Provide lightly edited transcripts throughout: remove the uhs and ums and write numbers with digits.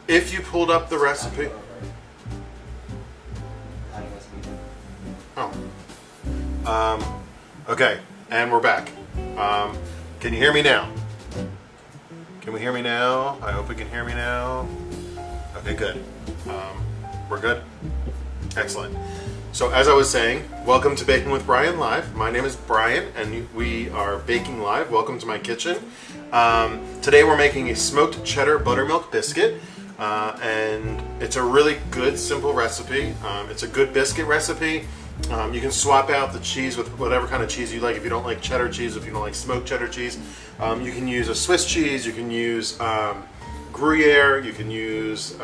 if you pulled up the recipe. Okay, and we're back. Can you hear me now? Can we hear me now? I hope we can hear me now. Okay, good. We're good? Excellent. So as I was saying, welcome to Baking with Bryan Live. My name is Bryan and we are baking live. Welcome to my kitchen. Today we're making a smoked cheddar buttermilk biscuit. And it's a really good, simple recipe. It's a good biscuit recipe. You can swap out the cheese with whatever kind of cheese you like. If you don't like cheddar cheese, if you don't like smoked cheddar cheese, you can use a Swiss cheese, you can use Gruyere, you can use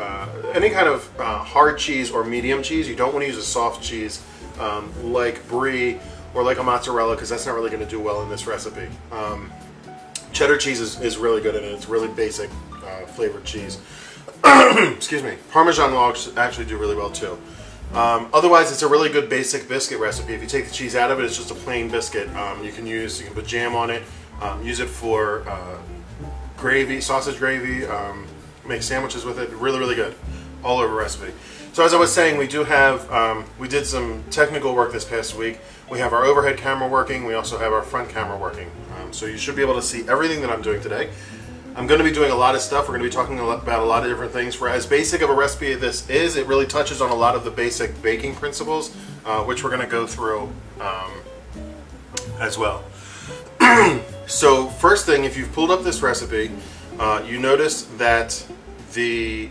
any kind of hard cheese or medium cheese. You don't want to use a soft cheese like brie or like a mozzarella, because that's not really going to do well in this recipe. Cheddar cheese is really good in it. It's really basic flavored cheese. Excuse me. Parmesan logs actually do really well too. Otherwise, it's a really good basic biscuit recipe. If you take the cheese out of it, it's just a plain biscuit. You can put jam on it, use it for gravy, sausage gravy, make sandwiches with it. Really, really good. All over recipe. So as I was saying, we do have, we did some technical work this past week. We have our overhead camera working. We also have our front camera working. So you should be able to see everything that I'm doing today. I'm going to be doing a lot of stuff. We're going to be talking about a lot of different things. For as basic of a recipe as this is, it really touches on a lot of the basic baking principles, which we're going to go through as well. So first thing, if you've pulled up this recipe, you notice that the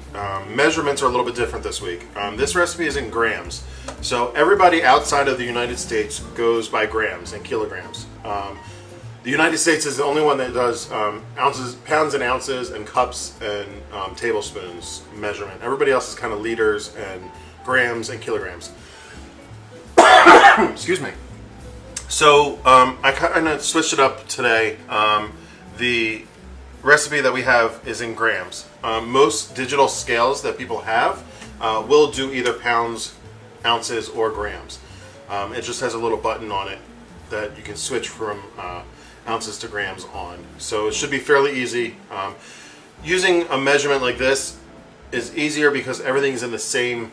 measurements are a little bit different this week. This recipe is in grams. So everybody outside of the United States goes by grams and kilograms. The United States is the only one that does ounces, pounds and ounces, and cups and tablespoons measurement. Everybody else is kind of liters and grams and kilograms. Excuse me. So I kind of switched it up today. The recipe that we have is in grams. Most digital scales that people have will do either pounds, ounces, or grams. It just has a little button on it that you can switch from ounces to grams on. So it should be fairly easy. Using a measurement like this is easier because everything's in the same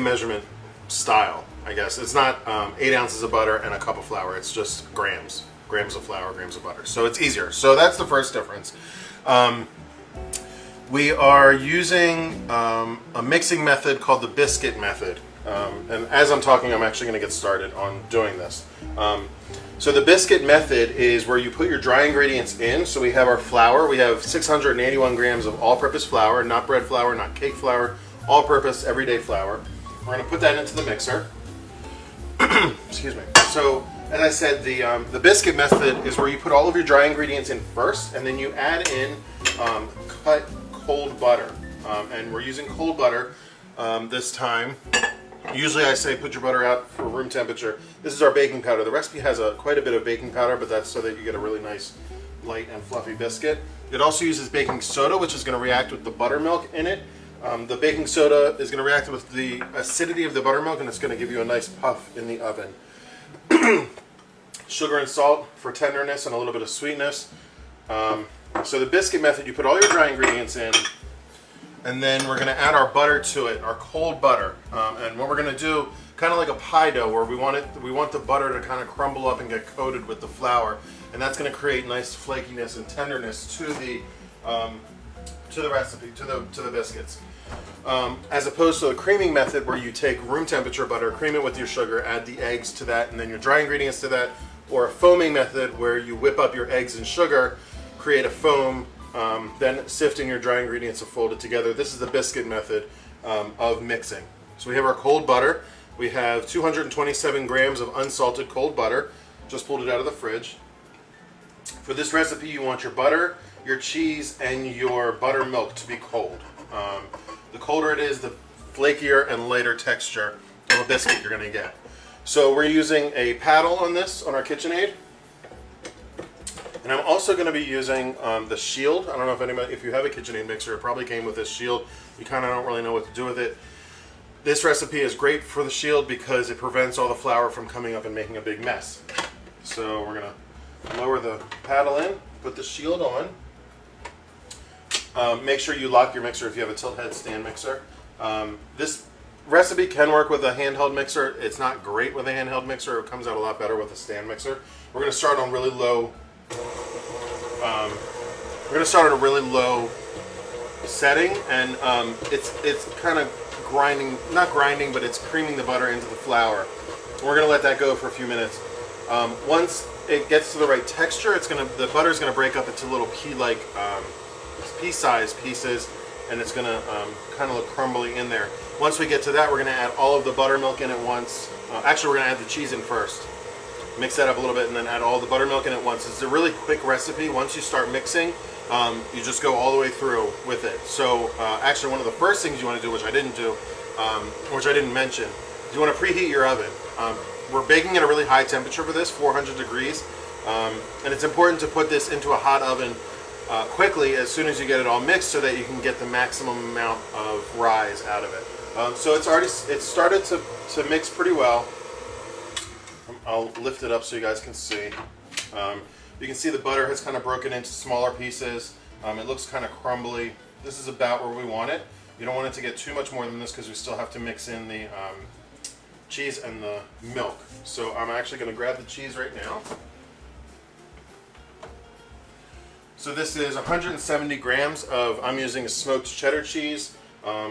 measurement style, I guess. It's not 8 ounces of butter and a cup of flour. It's just grams of flour, grams of butter. So it's easier. So that's the first difference. We are using a mixing method called the biscuit method. And as I'm talking, I'm actually going to get started on doing this. So the biscuit method is where you put your dry ingredients in. So we have our flour. We have 681 grams of all-purpose flour, not bread flour, not cake flour, all-purpose, everyday flour. We're going to put that into the mixer. Excuse me. So as I said, the biscuit method is where you put all of your dry ingredients in first, and then you add in cut cold butter. And we're using cold butter this time. Usually I say put your butter out for room temperature. This is our baking powder. The recipe has quite a bit of baking powder, but that's so that you get a really nice light and fluffy biscuit. It also uses baking soda, which is going to react with the buttermilk in it. The baking soda is going to react with the acidity of the buttermilk, and it's going to give you a nice puff in the oven. Sugar and salt for tenderness and a little bit of sweetness. So the biscuit method, you put all your dry ingredients in, and then we're going to add our butter to it, our cold butter. And what we're going to do, kind of like a pie dough, where we want the butter to kind of crumble up and get coated with the flour, and that's going to create nice flakiness and tenderness to the recipe, to the biscuits. As opposed to the creaming method, where you take room temperature butter, cream it with your sugar, add the eggs to that, and then your dry ingredients to that, or a foaming method where you whip up your eggs and sugar, create a foam, then sift in your dry ingredients and fold it together. This is the biscuit method of mixing. So we have our cold butter. We have 227 grams of unsalted cold butter. Just pulled it out of the fridge. For this recipe, you want your butter, your cheese, and your buttermilk to be cold. The colder it is, the flakier and lighter texture of a biscuit you're going to get. So we're using a paddle on this, on our KitchenAid. And I'm also going to be using the shield. I don't know if you have a KitchenAid mixer, it probably came with this shield. You kind of don't really know what to do with it. This recipe is great for the shield because it prevents all the flour from coming up and making a big mess. So we're going to lower the paddle in, put the shield on. Make sure you lock your mixer if you have a tilt head stand mixer. This recipe can work with a handheld mixer. It's not great with a handheld mixer. It comes out a lot better with a stand mixer. We're going to start on really low. Setting, and it's kind of grinding, not grinding, but it's creaming the butter into the flour. We're going to let that go for a few minutes. Once it gets to the right texture, the butter's going to break up into little pea-sized pieces, and it's going to kind of look crumbly in there. Once we get to that, we're going to add all of the buttermilk in at once. Actually, we're going to add the cheese in first. Mix that up a little bit and then add all the buttermilk in at once. It's a really quick recipe. Once you start mixing, you just go all the way through with it. So actually, one of the first things you want to do, which I didn't do, which I didn't mention, is you want to preheat your oven. We're baking at a really high temperature for this, 400 degrees, and it's important to put this into a hot oven quickly as soon as you get it all mixed, so that you can get the maximum amount of rise out of it. So it's started to mix pretty well. I'll lift it up so you guys can see. You can see the butter has kind of broken into smaller pieces. It looks kind of crumbly. This is about where we want it. You don't want it to get too much more than this because we still have to mix in the cheese and the milk. So I'm actually going to grab the cheese right now. So this is 170 grams of, I'm using a smoked cheddar cheese.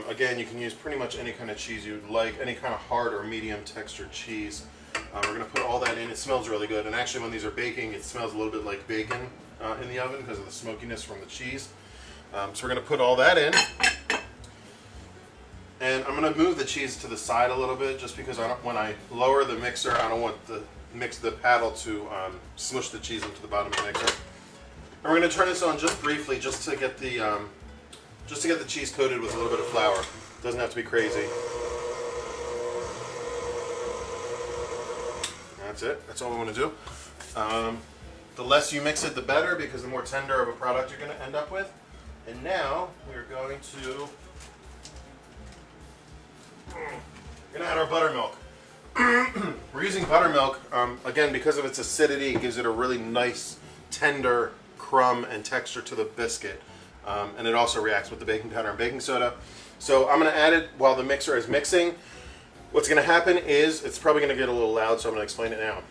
Again, you can use pretty much any kind of cheese you'd like, any kind of hard or medium textured cheese. We're going to put all that in. It smells really good, and actually when these are baking, it smells a little bit like bacon in the oven because of the smokiness from the cheese. So we're going to put all that in. And I'm going to move the cheese to the side a little bit, just because when I lower the mixer, I don't want the paddle to smush the cheese into the bottom of the mixer. And we're going to turn this on just briefly, just to get the cheese coated with a little bit of flour. It doesn't have to be crazy. That's it. That's all we want to do. The less you mix it, the better, because the more tender of a product you're going to end up with. And now we're going to add our buttermilk. We're using buttermilk, again, because of its acidity. It gives it a really nice, tender crumb and texture to the biscuit. And it also reacts with the baking powder and baking soda. So I'm going to add it while the mixer is mixing. What's going to happen is, it's probably going to get a little loud, so I'm going to explain it now.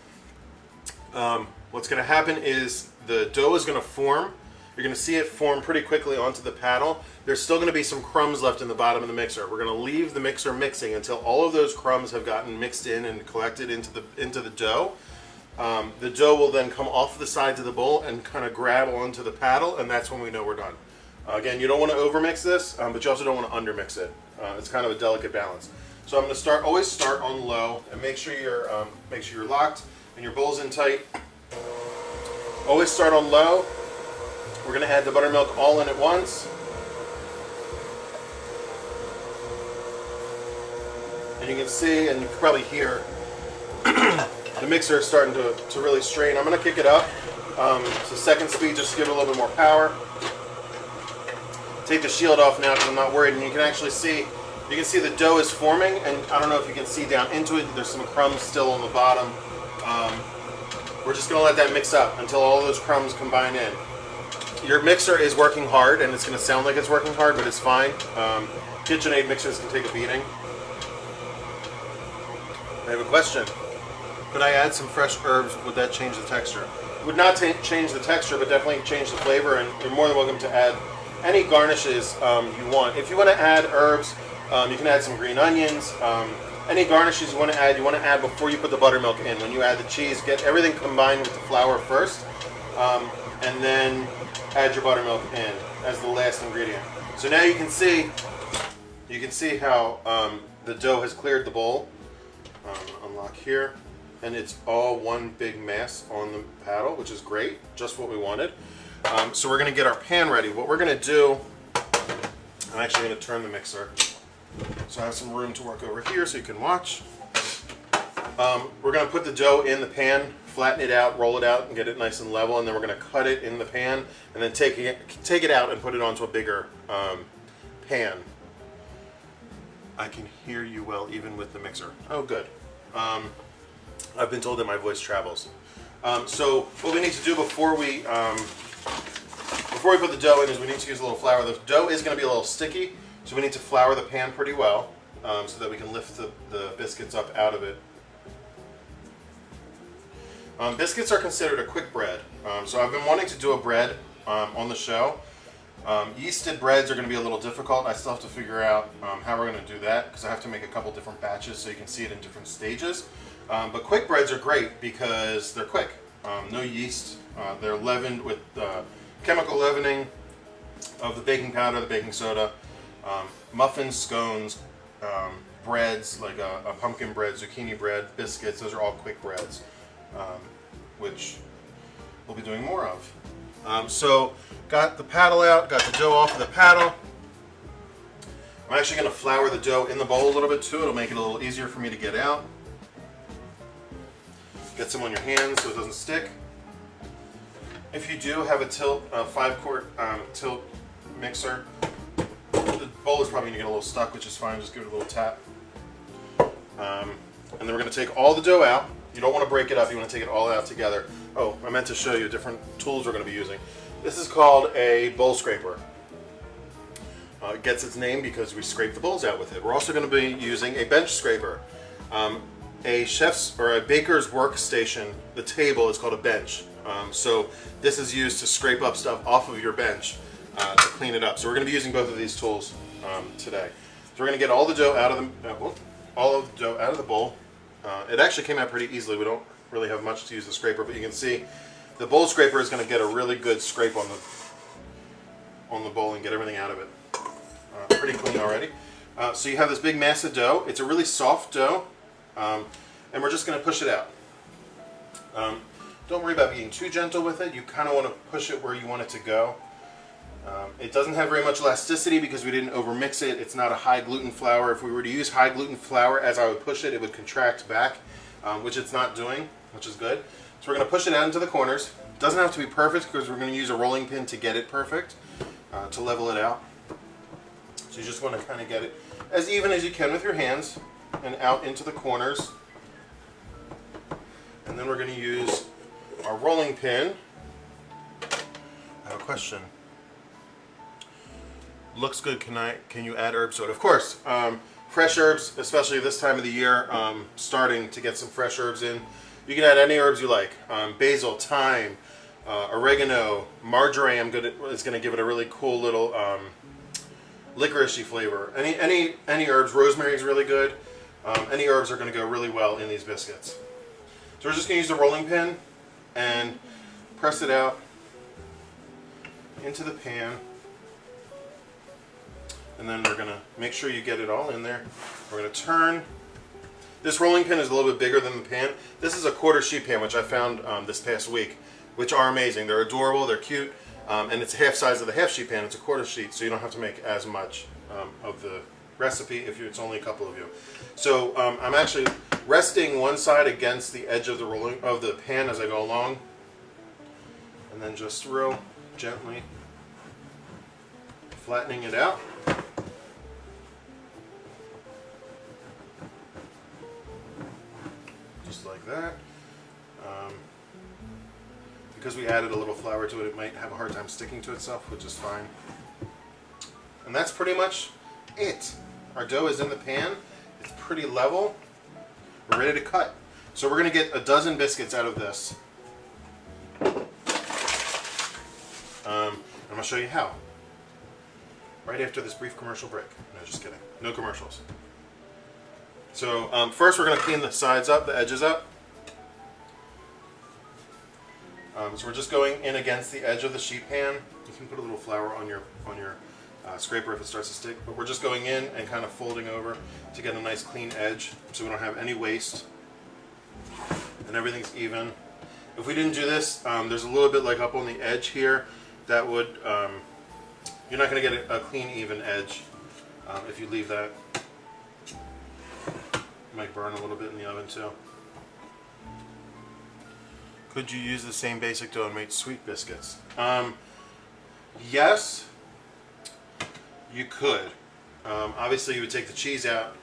What's going to happen is the dough is going to form. You're going to see it form pretty quickly onto the paddle. There's still going to be some crumbs left in the bottom of the mixer. We're going to leave the mixer mixing until all of those crumbs have gotten mixed in and collected into the dough. The dough will then come off the sides of the bowl and kind of grab onto the paddle, and that's when we know we're done. Again, you don't want to overmix this, but you also don't want to undermix it. It's kind of a delicate balance. So I'm going to always start on low, and make sure you're locked and your bowl's in tight. Always start on low. We're going to add the buttermilk all in at once. And you can see, and you can probably hear, the mixer is starting to really strain. I'm going to kick it up to second speed just to give it a little bit more power. Take the shield off now because I'm not worried, and you can actually see, the dough is forming, and I don't know if you can see down into it, there's some crumbs still on the bottom. We're just going to let that mix up until all those crumbs combine in. Your mixer is working hard, and it's going to sound like it's working hard, but it's fine. KitchenAid mixers can take a beating. I have a question. Could I add some fresh herbs? Would that change the texture? It would not change the texture, but definitely change the flavor, and you're more than welcome to add any garnishes you want. If you want to add herbs, you can add some green onions. Any garnishes you want to add before you put the buttermilk in. When you add the cheese, get everything combined with the flour first, and then add your buttermilk in as the last ingredient. So now you can see how the dough has cleared the bowl. Unlock here, and it's all one big mass on the paddle, which is great, just what we wanted. So we're going to get our pan ready. What we're going to do, I'm actually going to turn the mixer so I have some room to work over here so you can watch. We're going to put the dough in the pan, flatten it out, roll it out, and get it nice and level, and then we're going to cut it in the pan and then take it out and put it onto a bigger pan. I can hear you well even with the mixer. Oh, good. I've been told that my voice travels. So what we need to do before before we put the dough in is we need to use a little flour. The dough is going to be a little sticky, so we need to flour the pan pretty well so that we can lift the biscuits up out of it. Biscuits are considered a quick bread, so I've been wanting to do a bread on the show. Yeasted breads are going to be a little difficult. I still have to figure out how we're going to do that because I have to make a couple different batches so you can see it in different stages. But quick breads are great because they're quick. No yeast. They're leavened with chemical leavening of the baking powder, the baking soda, muffins, scones, breads like a pumpkin bread, zucchini bread, biscuits. Those are all quick breads, which we'll be doing more of. So got the paddle out, got the dough off of the paddle. I'm actually going to flour the dough in the bowl a little bit too. It'll make it a little easier for me to get out. Get some on your hands so it doesn't stick. If you do have a tilt, 5-quart tilt mixer, the bowl is probably going to get a little stuck, which is fine. Just give it a little tap. And then we're going to take all the dough out. You don't want to break it up. You want to take it all out together. Oh, I meant to show you different tools we're going to be using. This is called a bowl scraper. It gets its name because we scrape the bowls out with it. We're also going to be using a bench scraper. A chef's or a baker's workstation, the table is called a bench. So this is used to scrape up stuff off of your bench to clean it up. So we're going to be using both of these tools today. So we're going to get all the dough out of the bowl. It actually came out pretty easily. We don't really have much to use the scraper, but you can see the bowl scraper is going to get a really good scrape on the bowl and get everything out of it. Pretty clean already. So you have this big mass of dough. It's a really soft dough, and we're just going to push it out. Don't worry about being too gentle with it. You kind of want to push it where you want it to go. It doesn't have very much elasticity because we didn't overmix it. It's not a high gluten flour. If we were to use high gluten flour, as I would push it, it would contract back, which it's not doing, which is good. So we're going to push it out into the corners. It doesn't have to be perfect because we're going to use a rolling pin to get it perfect, to level it out. So you just want to kind of get it as even as you can with your hands and out into the corners. And then we're going to use our rolling pin. I have a question. Looks good. Can you add herbs to it? Of course. Fresh herbs, especially this time of the year, starting to get some fresh herbs in. You can add any herbs you like. Basil, thyme, oregano, marjoram is going to give it a really cool little licoricey flavor. Any herbs. Rosemary is really good. Any herbs are going to go really well in these biscuits. So we're just going to use the rolling pin and press it out into the pan. And then we're going to make sure you get it all in there. We're going to turn. This rolling pin is a little bit bigger than the pan. This is a quarter sheet pan, which I found this past week, which are amazing. They're adorable, they're cute, and it's half size of the half sheet pan. It's a quarter sheet, so you don't have to make as much of the recipe if it's only a couple of you. So I'm actually resting one side against the edge of the pan as I go along, and then just real gently flattening it out. Just like that. Because we added a little flour to it, it might have a hard time sticking to itself, which is fine. And that's pretty much it. Our dough is in the pan. It's pretty level. We're ready to cut. So we're going to get a dozen biscuits out of this. I'm going to show you how. Right after this brief commercial break. No, just kidding. No commercials. So first we're going to clean the sides up, the edges up. So we're just going in against the edge of the sheet pan. You can put a little flour on your scraper if it starts to stick, but we're just going in and kind of folding over to get a nice clean edge so we don't have any waste and everything's even. If we didn't do this, there's a little bit like up on the edge here that would, you're not going to get a clean even edge if you leave that. It might burn a little bit in the oven too. Could you use the same basic dough and make sweet biscuits? Yes, you could. Obviously, you would take the cheese out.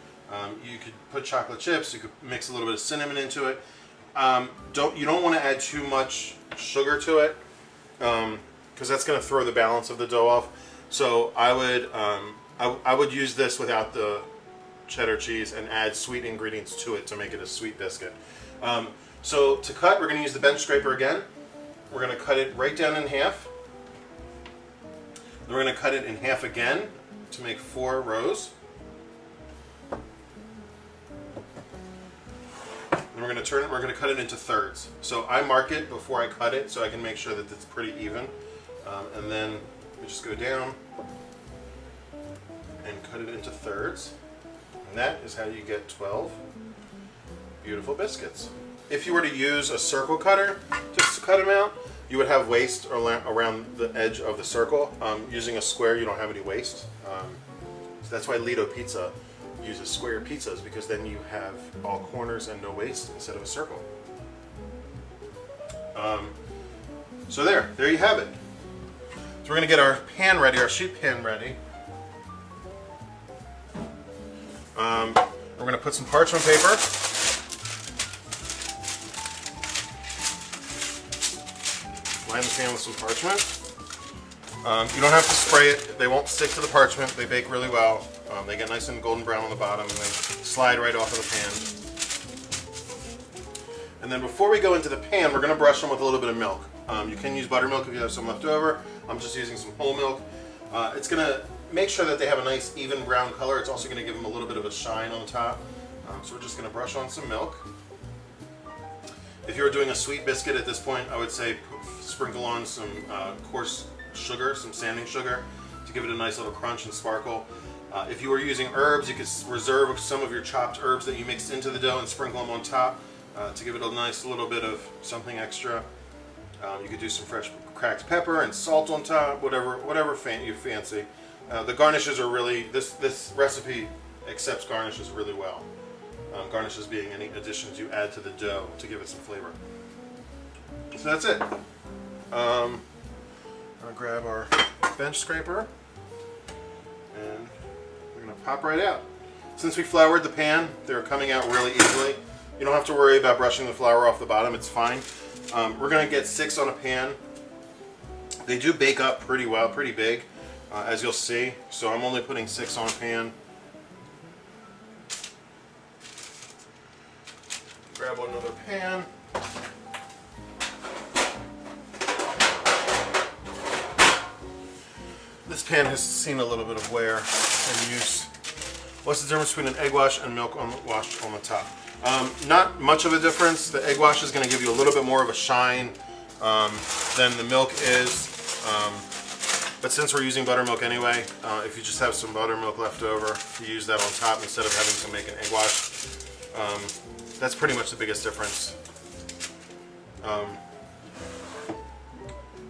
You could put chocolate chips. You could mix a little bit of cinnamon into it. You don't want to add too much sugar to it because that's going to throw the balance of the dough off. So I would use this without the cheddar cheese and add sweet ingredients to it to make it a sweet biscuit. So to cut, we're going to use the bench scraper again. We're going to cut it right down in half. Then we're going to cut it in half again to make 4 rows. And we're going to turn it, we're going to cut it into thirds. So I mark it before I cut it so I can make sure that it's pretty even. And then we just go down and cut it into thirds. And that is how you get 12 beautiful biscuits. If you were to use a circle cutter just to cut them out, you would have waste around the edge of the circle. Using a square, you don't have any waste. So that's why Lido Pizza uses square pizzas, because then you have all corners and no waste instead of a circle. So there you have it. So we're going to get our pan ready, our sheet pan ready. We're going to put some parchment paper. Line the pan with some parchment. You don't have to spray it. They won't stick to the parchment. They bake really well. They get nice and golden brown on the bottom, and they slide right off of the pan. And then before we go into the pan, we're going to brush them with a little bit of milk. You can use buttermilk if you have some left over. I'm just using some whole milk. It's going to make sure that they have a nice even brown color. It's also going to give them a little bit of a shine on the top. So we're just going to brush on some milk. If you were doing a sweet biscuit at this point, I would say sprinkle on some coarse sugar, some sanding sugar, to give it a nice little crunch and sparkle. If you were using herbs, you could reserve some of your chopped herbs that you mixed into the dough and sprinkle them on top to give it a nice little bit of something extra. You could do some fresh cracked pepper and salt on top, whatever you fancy. The garnishes are really, this recipe accepts garnishes really well. Garnishes being any additions you add to the dough to give it some flavor. So that's it. I'm going to grab our bench scraper and we're going to pop right out. Since we floured the pan, they're coming out really easily. You don't have to worry about brushing the flour off the bottom, it's fine. We're going to get 6 on a pan. They do bake up pretty well, pretty big, as you'll see. So I'm only putting 6 on a pan. Grab another pan. This pan has seen a little bit of wear and use. What's the difference between an egg wash and milk wash on the top? Not much of a difference. The egg wash is going to give you a little bit more of a shine than the milk is. But since we're using buttermilk anyway, if you just have some buttermilk left over, you use that on top instead of having to make an egg wash. That's pretty much the biggest difference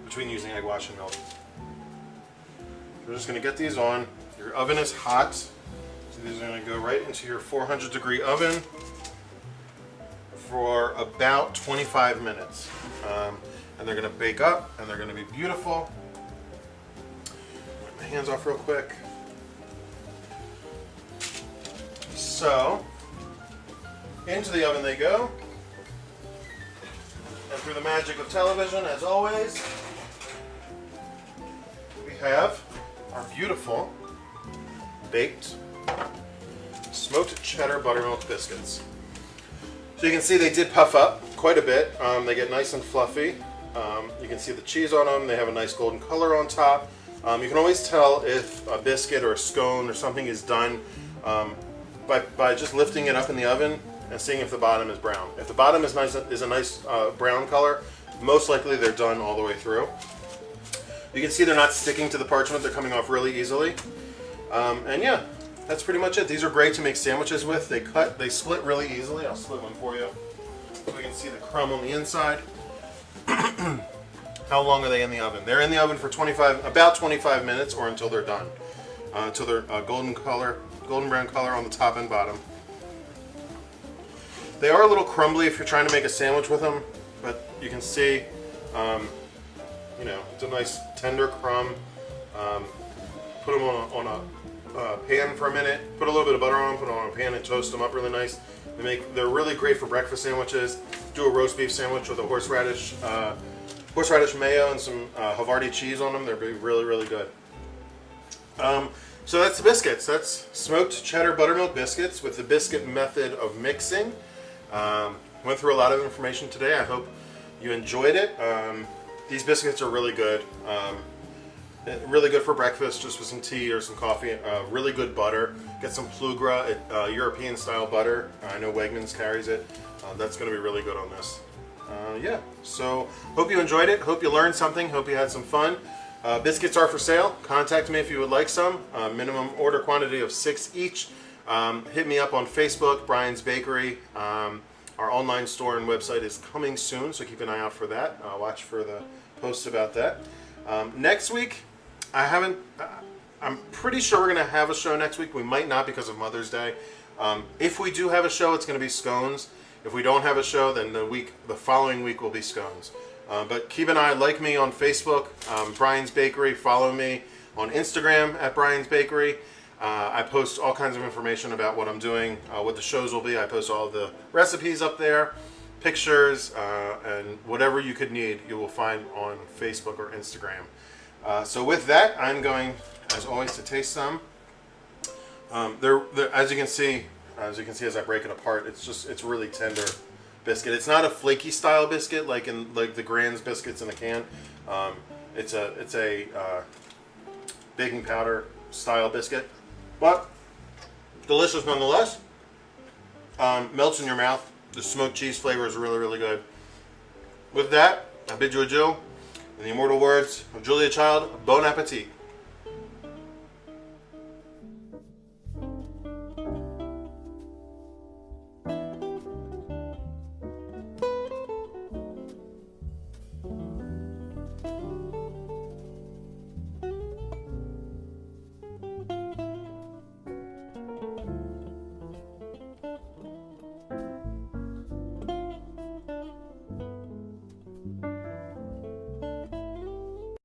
between using egg wash and milk. We're just going to get these on. Your oven is hot, so these are going to go right into your 400-degree oven for about 25 minutes. And they're going to bake up, and they're going to be beautiful. Wipe my hands off real quick. So, into the oven they go. And through the magic of television, as always, we have our beautiful baked smoked cheddar buttermilk biscuits. So you can see they did puff up quite a bit. They get nice and fluffy. You can see the cheese on them. They have a nice golden color on top. You can always tell if a biscuit or a scone or something is done by just lifting it up in the oven and seeing if the bottom is brown. If the bottom is a nice brown color, most likely they're done all the way through. You can see they're not sticking to the parchment. They're coming off really easily. And yeah, that's pretty much it. These are great to make sandwiches with. They split really easily. I'll split one for you so we can see the crumb on the inside. How long are they in the oven? They're in the oven for about 25 minutes or until they're done. Until they're golden brown color on the top and bottom. They are a little crumbly if you're trying to make a sandwich with them, but you can see, you know, it's a nice tender crumb. Put them on a pan for a minute, put a little bit of butter on them, put them on a pan and toast them up really nice. They're really great for breakfast sandwiches. Do a roast beef sandwich with a horseradish horseradish mayo and some Havarti cheese on them. They're really, really good. So that's the biscuits. That's smoked cheddar buttermilk biscuits with the biscuit method of mixing. Went through a lot of information today. I hope you enjoyed it. These biscuits are really good. Really good for breakfast, just with some tea or some coffee. Really good butter. Get some Plugra, European style butter. I know Wegmans carries it. That's going to be really good on this. Yeah, so hope you enjoyed it. Hope you learned something. Hope you had some fun. Biscuits are for sale. Contact me if you would like some. Minimum order quantity of 6 each. Hit me up on Facebook, Bryan's Bakery. Our online store and website is coming soon, so keep an eye out for that. Watch for the posts about that. Next week, I'm pretty sure we're going to have a show next week. We might not because of Mother's Day. If we do have a show, it's going to be scones. If we don't have a show, then the following week will be scones. But keep an eye, like me on Facebook, Bryan's Bakery. Follow me on Instagram at Bryan's Bakery. I post all kinds of information about what I'm doing, what the shows will be. I post all the recipes up there, pictures, and whatever you could need, you will find on Facebook or Instagram. So with that, I'm going, as always, to taste some. As you can see as I break it apart, it's really tender biscuit. It's not a flaky style biscuit like the Grand's biscuits in a can. It's a baking powder style biscuit, but delicious nonetheless. Melts in your mouth. The smoked cheese flavor is really, really good. With that, I bid you adieu. In the immortal words of Julia Child, bon appetit.